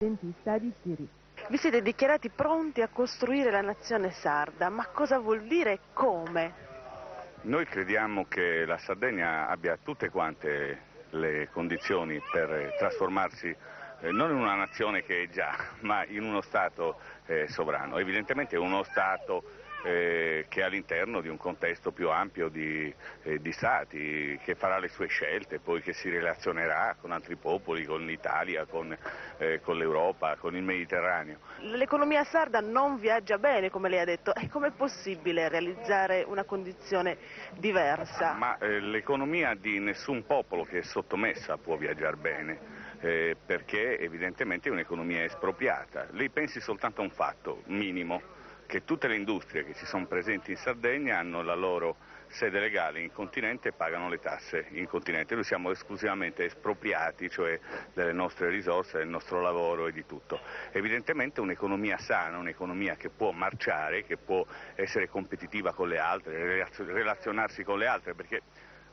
dentista di Siri. Vi siete dichiarati pronti a costruire la nazione sarda, ma cosa vuol dire e come? Noi crediamo che la Sardegna abbia tutte quante le condizioni per trasformarsi non in una nazione che è già, ma in uno Stato sovrano. Evidentemente uno Stato che è all'interno di un contesto più ampio di Stati, che farà le sue scelte, poi che si relazionerà con altri popoli, con l'Italia, con l'Europa, con il Mediterraneo. L'economia sarda non viaggia bene, come lei ha detto, e com'è possibile realizzare una condizione diversa? Ma l'economia di nessun popolo che è sottomessa può viaggiare bene, perché evidentemente è un'economia espropriata. Lei pensi soltanto a un fatto minimo, che tutte le industrie che ci sono presenti in Sardegna hanno la loro sede legale in continente e pagano le tasse in continente. Noi siamo esclusivamente espropriati, cioè delle nostre risorse, del nostro lavoro e di tutto. Evidentemente un'economia sana, un'economia che può marciare, che può essere competitiva con le altre, relazionarsi con le altre, perché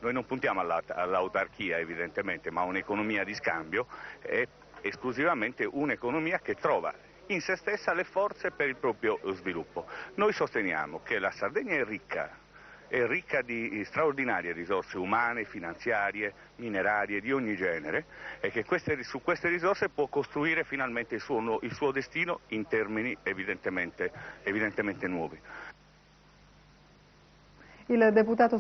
noi non puntiamo all'autarchia evidentemente, ma a un'economia di scambio, è esclusivamente un'economia che trova in se stessa le forze per il proprio sviluppo. Noi sosteniamo che la Sardegna è ricca di straordinarie risorse umane, finanziarie, minerarie, di ogni genere, e che su queste risorse può costruire finalmente il suo destino in termini evidentemente nuovi. Il deputato